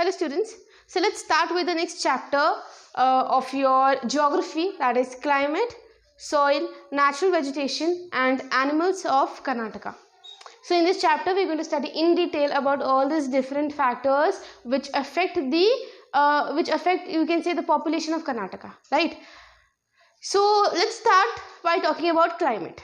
Hello students, so let's start with the next chapter of your geography, that is climate, soil, natural vegetation and animals of Karnataka. So in this chapter we are going to study in detail about all these different factors which affect the you can say the population of Karnataka, right? So let's start by talking about climate.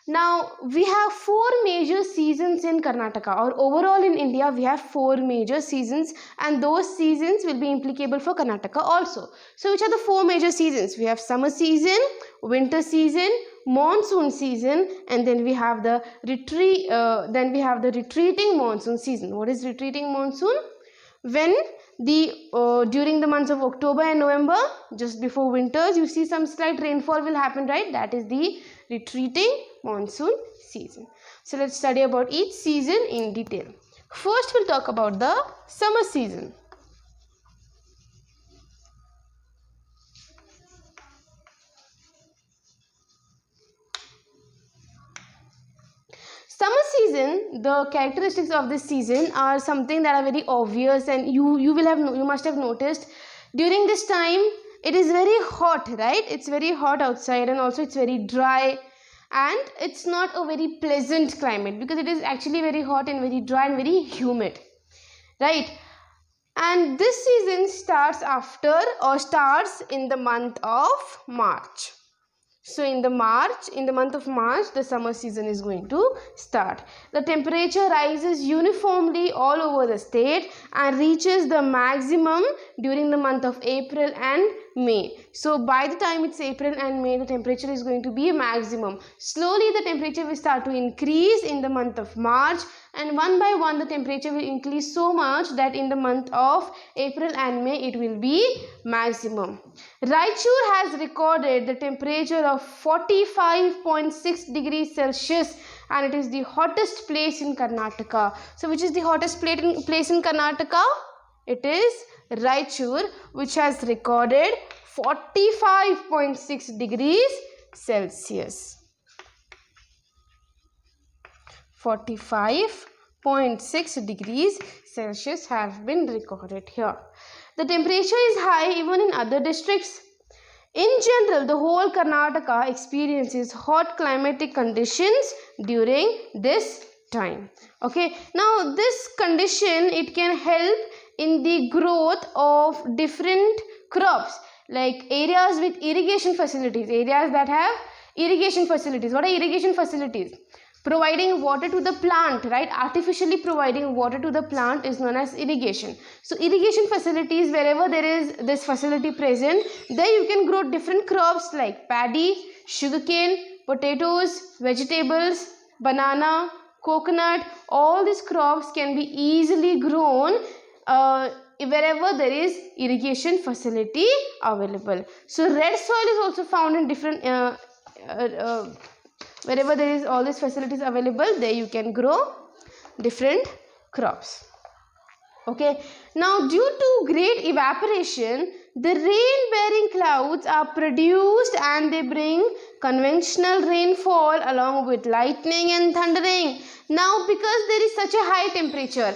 Now we have 4 major seasons in Karnataka, or overall in India we have 4 major seasons, and those seasons will be applicable for Karnataka also. So which are the 4 major seasons? We have summer season, winter season, monsoon season, and then we have the retreating monsoon season. What is retreating monsoon? When during the months of October and November, just before winters, you see some slight rainfall will happen, right? That is the retreating monsoon season. So let's study about each season in detail. First we'll talk about the summer season. Summer season, the characteristics of this season are something that are very obvious, and you must have noticed during this time it is very hot, right? It's very hot outside, and also it's very dry, and it's not a very pleasant climate because it is actually very hot and very dry and very humid, right? And this season starts in the month of March. So in the month of March, the summer season is going to start. The temperature rises uniformly all over the state and reaches the maximum during the month of April and May. So by the time it's April and May, the temperature is going to be a maximum. Slowly the temperature will start to increase in the month of March, and one by one the temperature will increase so much that in the month of April and May it will be maximum. Raichur has recorded the temperature of 45.6 degrees Celsius, and it is the hottest place in Karnataka. So which is the hottest place in Karnataka? It is Raichur, which has recorded 45.6 degrees Celsius. 45.6 degrees Celsius have been recorded here. The temperature is high even in other districts. In general, the whole Karnataka experiences hot climatic conditions during this time. Okay, now this condition, it can help in the growth of different crops, like areas with irrigation facilities, areas that have irrigation facilities. What are irrigation facilities? Providing water to the plant, right? Artificially providing water to the plant is known as irrigation. So irrigation facilities, wherever there is this facility present, there you can grow different crops like paddy, sugarcane, potatoes, vegetables, banana, coconut. All these crops can be easily grown wherever there is irrigation facility available. So red soil is also found in different wherever there is all these facilities available, there you can grow different crops. Okay, now due to great evaporation, the rain bearing clouds are produced and they bring conventional rainfall along with lightning and thundering. Now because there is such a high temperature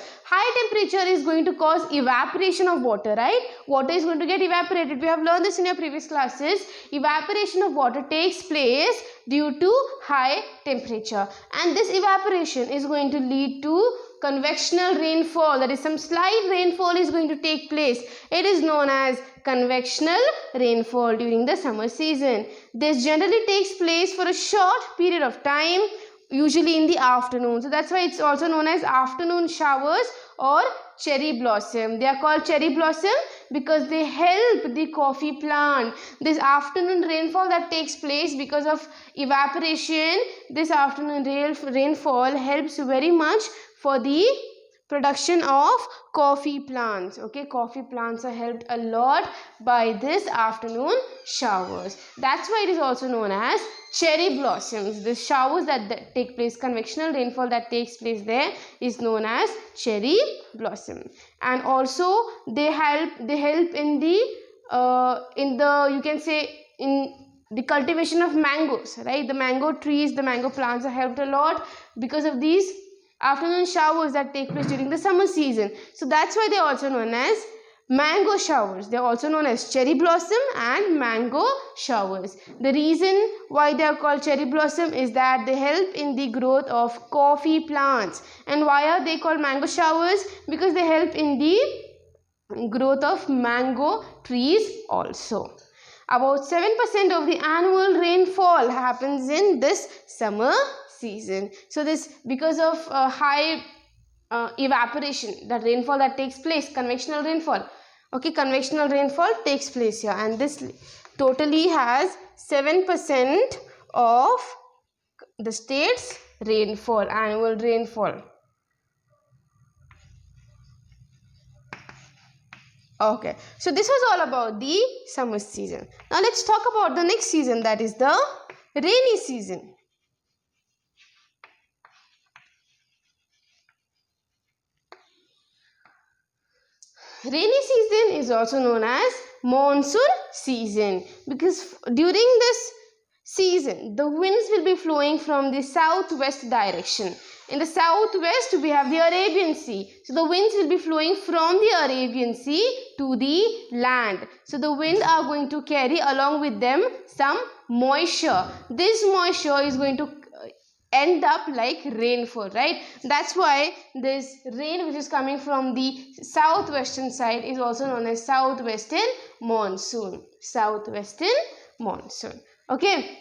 is going to cause evaporation of water, right? Water is going to get evaporated. We have learned this in your previous classes. Evaporation of water takes place due to high temperature, and this evaporation is going to lead to convectional rainfall. That is, some slight rainfall is going to take place. It is known as convectional rainfall during the summer season. This generally takes place for a short period of time, usually in the afternoon. So that's why it's also known as afternoon showers or cherry blossom. They are called cherry blossom because they help the coffee plant. This afternoon rainfall that takes place because of evaporation, this afternoon rainfall helps very much for the production of coffee plants. Okay, coffee plants are helped a lot by this afternoon showers. That's why it is also known as cherry blossoms. The showers that take place, convectional rainfall that takes place there, is known as cherry blossom. And also they help in the you can say in the cultivation of mangoes, right? The mango trees, the mango plants are helped a lot because of these afternoon showers that take place during the summer season. So that's why they are also known as mango showers. They are also known as cherry blossom and mango showers. The reason why they are called cherry blossom is that they help in the growth of coffee plants. And why are they called mango showers? Because they help in the growth of mango trees also. About 7% of the annual rainfall happens in this summer season. So this, because of high evaporation, the rainfall that takes place, convectional rainfall. Okay, convectional rainfall takes place here, and this totally has 7% of the state's rainfall, annual rainfall. Okay, so this was all about the summer season. Now let's talk about the next season, that is the rainy season. Rainy season is also known as monsoon season, because during this season the winds will be flowing from the southwest direction. In the southwest we have the Arabian Sea, so the winds will be flowing from the Arabian Sea to the land. So the winds are going to carry along with them some moisture. This moisture is going to end up like rainfall, right? That's why this rain which is coming from the southwestern side is also known as southwestern monsoon. Southwestern monsoon. Okay,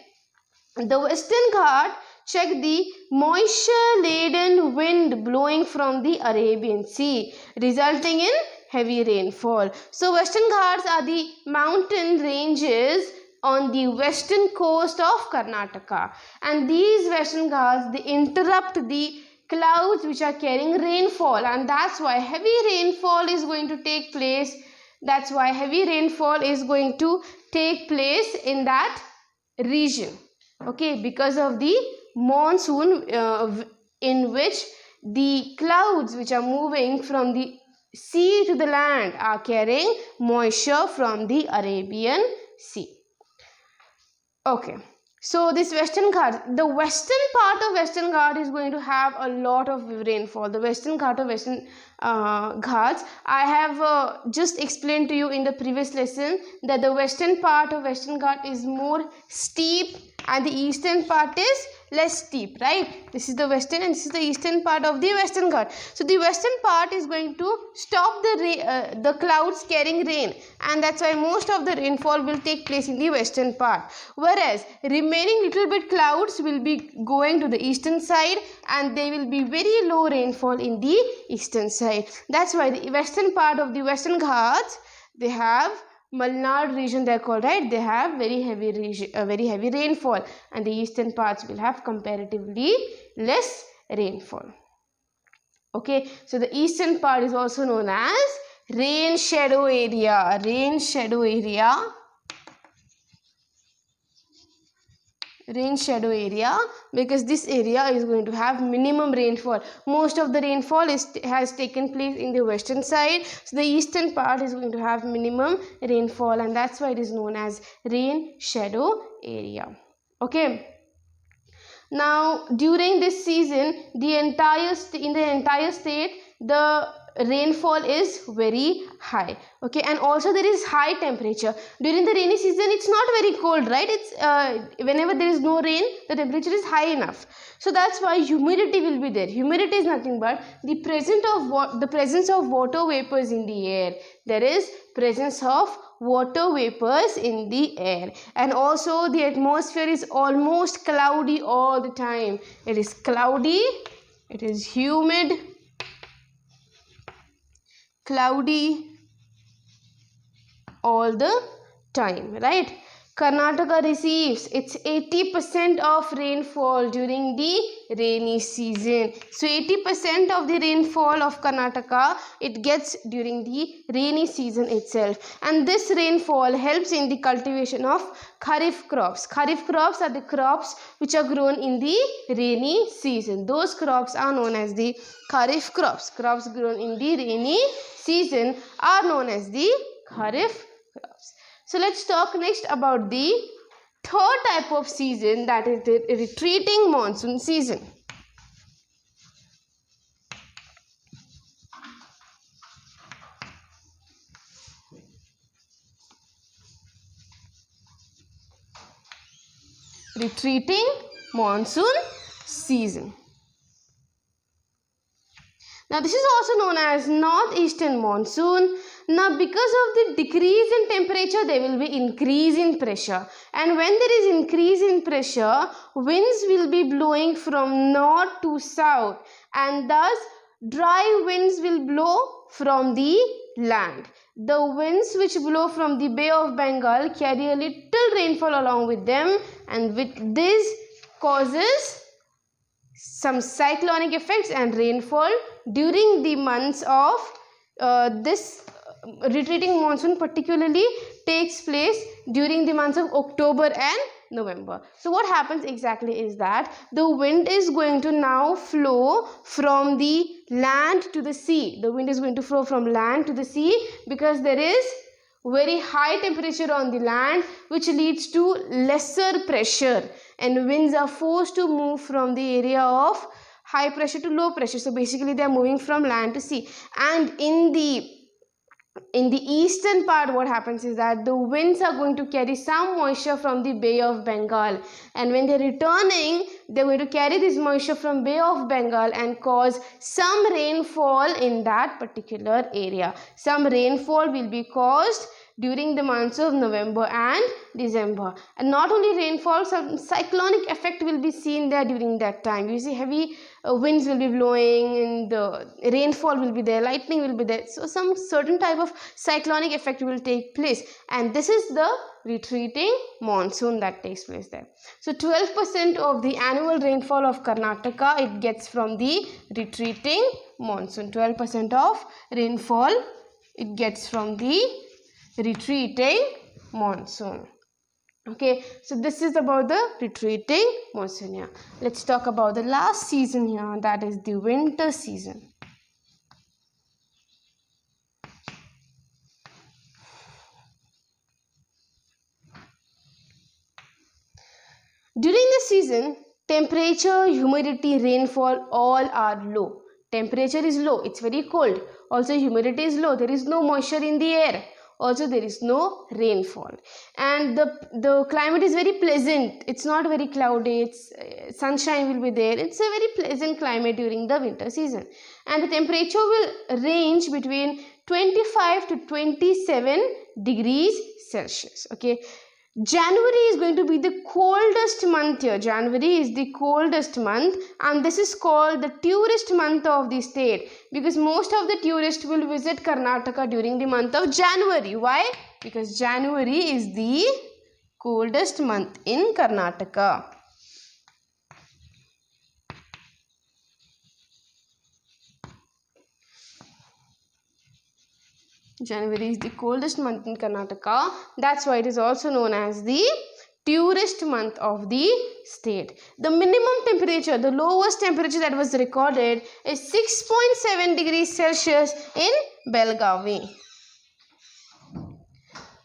the Western Ghat check the moisture laden wind blowing from the Arabian Sea, resulting in heavy rainfall. So Western Ghats are the mountain ranges on the western coast of Karnataka, and these Western Ghats, they interrupt the clouds which are carrying rainfall, and that's why heavy rainfall is going to take place. That's why heavy rainfall is going to take place in that region. Okay, because of the monsoon in which the clouds which are moving from the sea to the land are carrying moisture from the Arabian Sea. Okay, so this Western Ghat, the western part of Western Ghat is going to have a lot of rainfall. The Western Ghat of Western Ghats, I have just explained to you in the previous lesson that the western part of Western Ghat is more steep and the eastern part is less steep, right? This is the western and this is the eastern part of the Western Ghat. So the western part is going to stop the clouds carrying rain, and that's why most of the rainfall will take place in the western part, whereas remaining little bit clouds will be going to the eastern side and there will be very low rainfall in the eastern side. That's why the western part of the Western Ghats, they have Malnad region, they are called, right? They have very heavy rainfall, and the eastern parts will have comparatively less rainfall. Okay, so the eastern part is also known as rain shadow area. Rain shadow area. Rain shadow area, because this area is going to have minimum rainfall. Most of the rainfall has taken place in the western side, so the eastern part is going to have minimum rainfall, and that's why it is known as rain shadow area. Okay, now during this season in the entire state the rainfall is very high. Okay, and also there is high temperature. During the rainy season it's not very cold, right? It's whenever there is no rain, the temperature is high enough, so that's why humidity will be there. Humidity is nothing but the presence of water vapors in the air. There is presence of water vapors in the air, and also the atmosphere is almost cloudy all the time. It is cloudy, it is humid, cloudy all the time, right? Karnataka receives its 80% of rainfall during the rainy season. So 80% of the rainfall of Karnataka it gets during the rainy season itself, and this rainfall helps in the cultivation of kharif crops. Kharif crops are the crops which are grown in the rainy season. Those crops are known as the kharif crops. Crops grown in the rainy season are known as the kharif crops. So let's talk next about the third type of season, that is the retreating monsoon season. retreating monsoon season. Now this is also known as northeastern monsoon. Now because of the decrease in temperature, there will be increase in pressure. And when there is increase in pressure, winds will be blowing from north to south, and thus dry winds will blow from the land. The winds which blow from the Bay of Bengal carry a little rainfall along with them, and with this causes some cyclonic effects and rainfall during the months of this retreating monsoon particularly takes place during the months of October and November. So what happens exactly is that the wind is going to now flow from the land to the sea. The wind is going to flow from land to the sea because there is very high temperature on the land, which leads to lesser pressure, and winds are forced to move from the area of high pressure to low pressure. So basically they are moving from land to sea. And in the eastern part, what happens is that the winds are going to carry some moisture from the Bay of Bengal, and when they're returning, they're going to carry this moisture from Bay of Bengal and cause some rainfall in that particular area. Some rainfall will be caused during the months of November and December. And not only rainfall, some cyclonic effect will be seen there during that time. You see heavy winds will be blowing, and rainfall will be there, lightning will be there. So some certain type of cyclonic effect will take place, and this is the retreating monsoon that takes place there. So 12% of the annual rainfall of Karnataka, it gets from the retreating monsoon. 12% of rainfall it gets from the retreating monsoon. Okay, so this is about the retreating monsoon here. Let's talk about the last season here, that is the winter season. During this season, temperature, humidity, rainfall all are low. Temperature is low, it's very cold. Also humidity is low, there is no moisture in the air. Also there is no rainfall, and the climate is very pleasant. It's not very cloudy, it's sunshine will be there. It's a very pleasant climate during the winter season, and the temperature will range between 25 to 27 degrees Celsius. Okay, January is going to be the coldest month here. January is the coldest month, and this is called the tourist month of the state because most of the tourists will visit Karnataka during the month of January. Why? Because January is the coldest month in Karnataka. January is the coldest month in Karnataka. That's why it is also known as the tourist month of the state. The minimum temperature, the lowest temperature that was recorded is 6.7 degrees Celsius in Belgavi.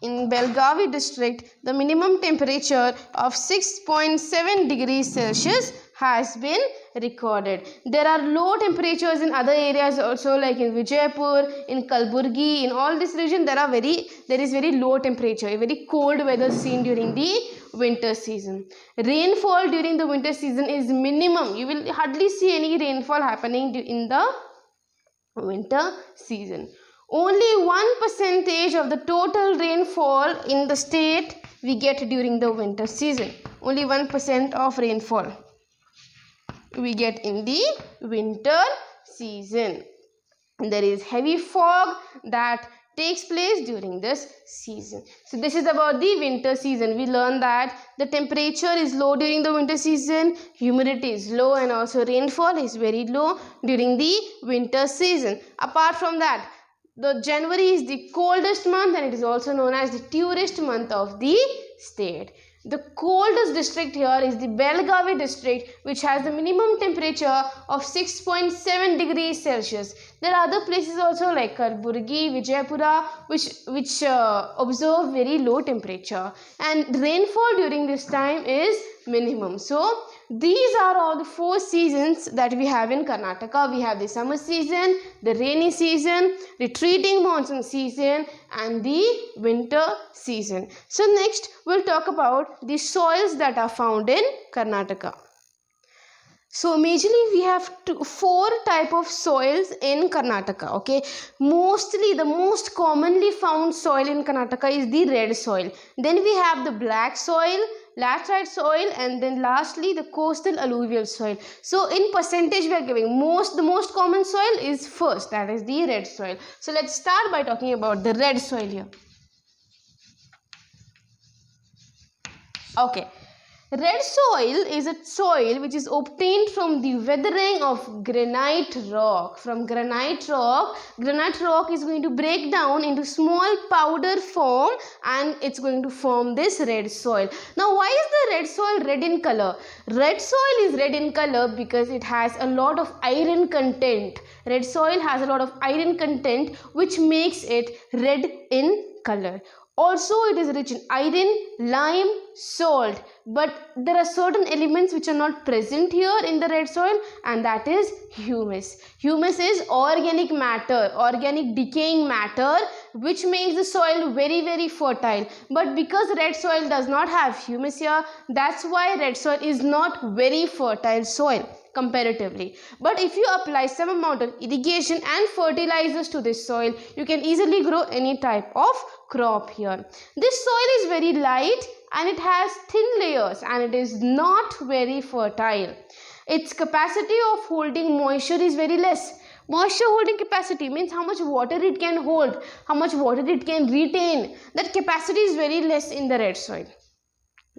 In Belgavi district, the minimum temperature of 6.7 degrees Celsius has been recorded. There are low temperatures in other areas also, like in Vijaypur, in Kalburgi, in all this region there is very low temperature, a very cold weather seen during the winter season. Rainfall during the winter season is minimum. You will hardly see any rainfall happening in the winter season. Only 1% of the total rainfall in the state we get during the winter season. Only 1% of rainfall we get in the winter season. There is heavy fog that takes place during this season. So this is about the winter season. We learned that the temperature is low during the winter season, humidity is low, and also rainfall is very low during the winter season. Apart from that, the January is the coldest month, and it is also known as the tourist month of the state. The coldest district here is the Belgavi district, which has the minimum temperature of 6.7 degrees Celsius. There are other places also like Karburgi, Vijayapura, which observe very low temperature, and rainfall during this time is minimum. So these are all the 4 seasons that we have in Karnataka. We have the summer season, the rainy season, retreating monsoon season, and the winter season. So next we'll talk about the soils that are found in Karnataka. So majorly we have 4 type of soils in Karnataka. Okay, mostly the most commonly found soil in Karnataka is the red soil. Then we have the black soil, laterite soil, and then lastly the coastal alluvial soil. So in percentage we are giving the most common soil is first, that is the red soil. So let's start by talking about the red soil here. Okay. Red soil is a soil which is obtained from the weathering of granite rock. From granite rock is going to break down into small powder form, and it's going to form this red soil. Now, why is the red soil red in color? Red soil is red in color because it has a lot of iron content. Red soil has a lot of iron content which makes it red in color. Also, it is rich in iron, lime, salt, but there are certain elements which are not present here in the red soil, and that is humus. Humus is organic matter, organic decaying matter, which makes the soil very fertile. But because red soil does not have humus here, that's why red soil is not very fertile soil comparatively. But if you apply some amount of irrigation and fertilizers to this soil, you can easily grow any type of crop here. This soil is very light and it has thin layers, and it is not very fertile. Its capacity of holding moisture is very less. Moisture holding capacity means how much water it can hold, how much water it can retain. That capacity is very less in the red soil.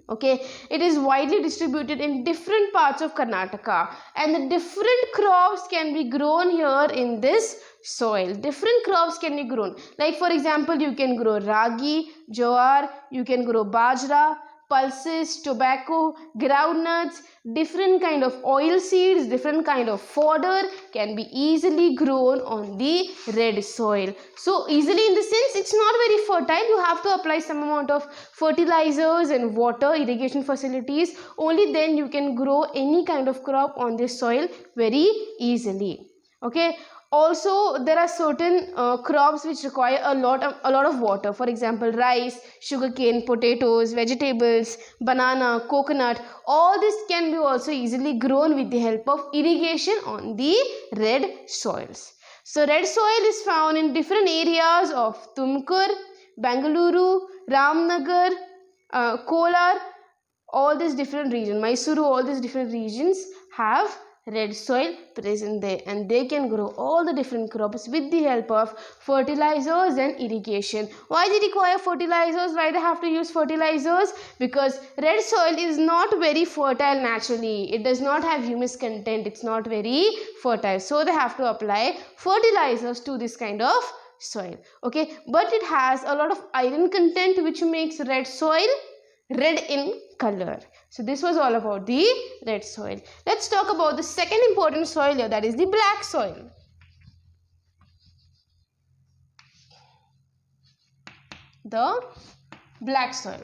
Okay, it is widely distributed in different parts of Karnataka, and the different crops can be grown here in this soil. Different crops can be grown. Like for example, you can grow ragi, jowar, you can grow bajra, pulses, tobacco, groundnuts, different kind of oil seeds, different kind of fodder can be easily grown on the red soil. So easily in the sense it's not very fertile. You have to apply some amount of fertilizers and water, irrigation facilities. Only then you can grow any kind of crop on this soil very easily. Okay. Also, there are certain crops which require a lot of water. For example, rice, sugarcane, potatoes, vegetables, banana, coconut. All this can be also easily grown with the help of irrigation on the red soils. So, red soil is found in different areas of Tumkur, Bengaluru, Ramnagar, Kolar. All these different regions, Mysuru, all these different regions have red soil present there, and they can grow all the different crops with the help of fertilizers and irrigation. Why they require fertilizers? Why they have to use fertilizers? Because red soil is not very fertile naturally. It does not have humus content. It's not very fertile. So they have to apply fertilizers to this kind of soil. Okay, but it has a lot of iron content which makes red soil red in color. So this was all about the red soil. Let's talk about the second important soil here, that is the black soil. The black soil.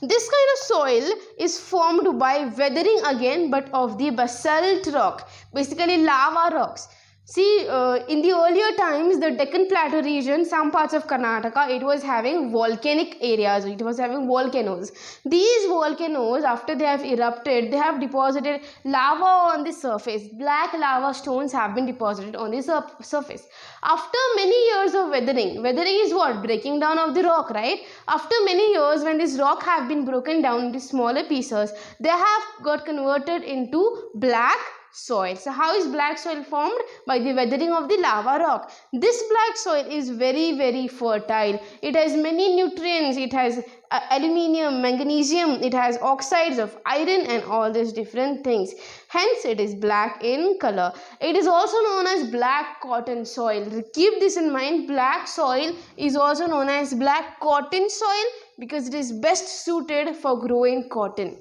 This kind of soil is formed by weathering again, but of the basalt rock, basically lava rocks. See, in the earlier times, the Deccan Plateau region, some parts of Karnataka, it was having volcanic areas. It was having volcanoes. These volcanoes, after they have erupted, they have deposited lava on the surface. Black lava stones have been deposited on the surface. After many years of weathering is what? Breaking down of the rock, right? After many years, when this rock have been broken down into smaller pieces, they have got converted into black soil. So how is black soil formed? By the weathering of the lava rock. This black soil is very fertile. It has many nutrients. It has aluminium, magnesium, it has oxides of iron and all these different things. Hence it is black in color. It is also known as black cotton soil. Keep this in mind. Black soil is also known as black cotton soil because it is best suited for growing cotton.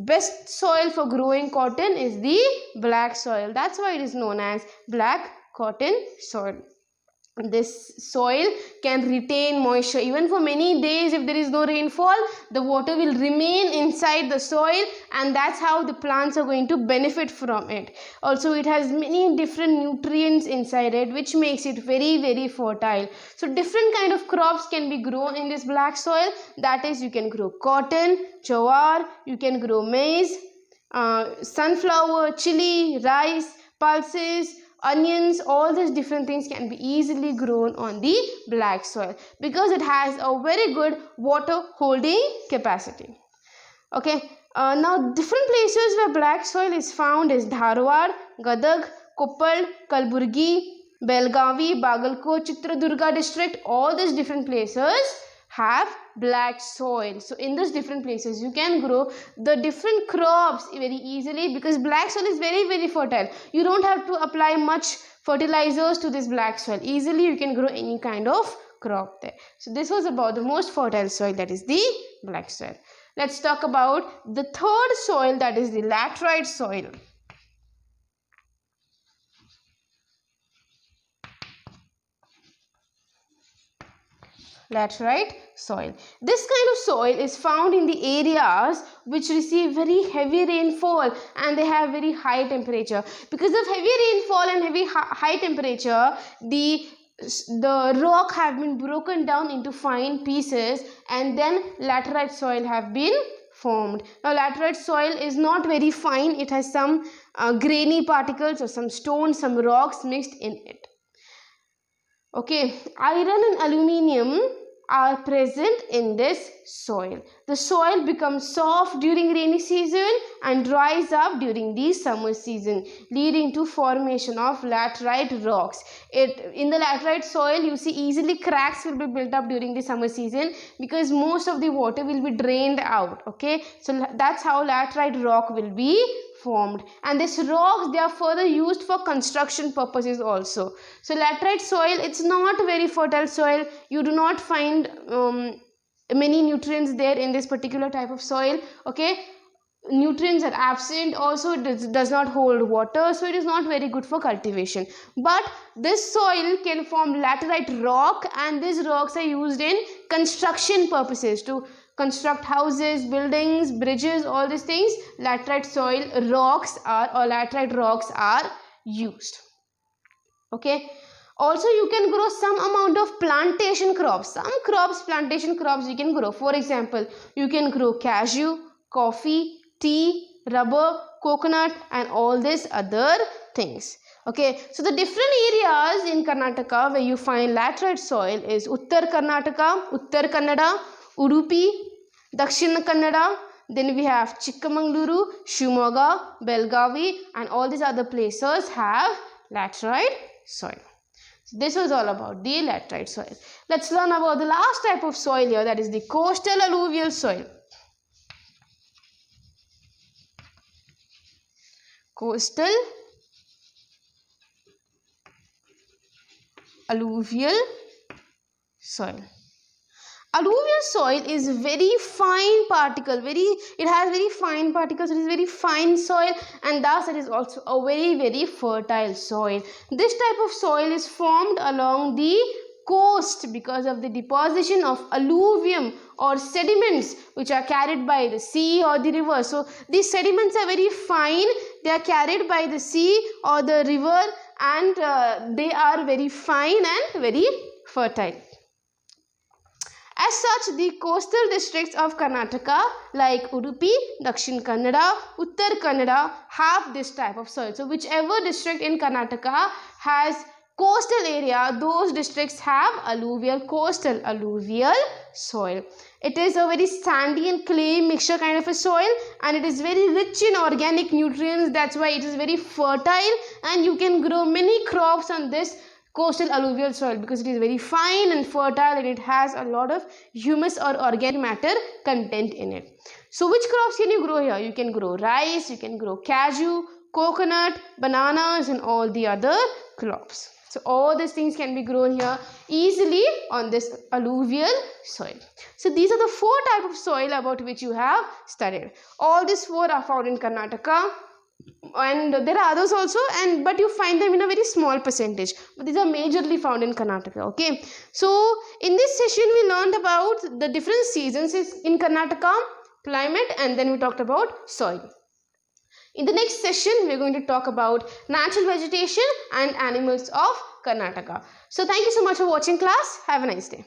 Best soil for growing cotton is the black soil. That's why it is known as black cotton soil. This soil can retain moisture even for many days. If there is no rainfall, the water will remain inside the soil, and that's how the plants are going to benefit from it. Also, it has many different nutrients inside it, which makes it very, very fertile. So different kind of crops can be grown in this black soil. That is, you can grow cotton, jowar, you can grow maize, sunflower, chili, rice, pulses, onions. All these different things can be easily grown on the black soil because it has a very good water holding capacity. Okay, now different places where black soil is found is Dharwad, Gadag, Koppal, Kalburgi, Belgavi, Bagalkot, Chitradurga district. All these different places have black soil. So in those different places you can grow the different crops very easily because black soil is very, very fertile. You don't have to apply much fertilizers to this black soil. Easily you can grow any kind of crop there. So this was about the most fertile soil, that is the black soil. Let's talk about the third soil, that is the laterite soil. Laterite soil. This kind of soil is found in the areas which receive very heavy rainfall and they have very high temperature. Because of heavy rainfall and high temperature, the rock have been broken down into fine pieces, and then laterite soil have been formed. Now laterite soil is not very fine. It has some grainy particles or some stones, some rocks mixed in it. Okay, iron and aluminium are present in this soil. The soil becomes soft during rainy season and dries up during the summer season, leading to formation of laterite rocks. In the laterite soil, you see easily cracks will be built up during the summer season because most of the water will be drained out. Okay, so that's how laterite rock will be formed, and these rocks, they are further used for construction purposes also. So laterite soil, it's not very fertile soil. You do not find many nutrients there in this particular type of soil. Okay, nutrients are absent. Also it does not hold water, so it is not very good for cultivation. But this soil can form laterite rock, and these rocks are used in construction purposes to construct houses, buildings, bridges, all these things. Laterite soil rocks laterite rocks are used. Okay, also you can grow some amount of plantation crops. Plantation crops you can grow. For example, you can grow cashew, coffee, tea, rubber, coconut, and all these other things. Okay, so the different areas in Karnataka where you find laterite soil is Uttar Karnataka, Uttar Kannada, Udupi, Dakshina Kannada, then we have Chikkamangaluru, Shimoga, Belgavi, and all these other places have laterite soil. So this was all about the laterite soil. Let's learn about the last type of soil here, that is the coastal alluvial soil. Coastal alluvial soil. Alluvial soil is very fine particle, it has very fine particles. It is very fine soil, and thus it is also a very, very fertile soil. This type of soil is formed along the coast because of the deposition of alluvium or sediments which are carried by the sea or the river. So these sediments are very fine. They are carried by the sea or the river, and they are very fine and very fertile. As such, the coastal districts of Karnataka like Udupi, Dakshin Kannada, Uttar Kannada have this type of soil. So whichever district in Karnataka has coastal area, those districts have coastal alluvial soil. It is a very sandy and clay mixture kind of a soil, and it is very rich in organic nutrients. That's why it is very fertile, and you can grow many crops on this coastal alluvial soil because it is very fine and fertile, and it has a lot of humus or organic matter content in it. So which crops can you grow here? You can grow rice, you can grow cashew, coconut, bananas, and all the other crops. So all these things can be grown here easily on this alluvial soil. So these are the 4 types of soil about which you have studied. All these 4 are found in Karnataka, and there are others also, but you find them in a very small percentage, but these are majorly found in Karnataka. Okay, so in this session we learned about the different seasons in Karnataka, climate, and then we talked about soil. In the next session we are going to talk about natural vegetation and animals of Karnataka. So thank you so much for watching class. Have a nice day.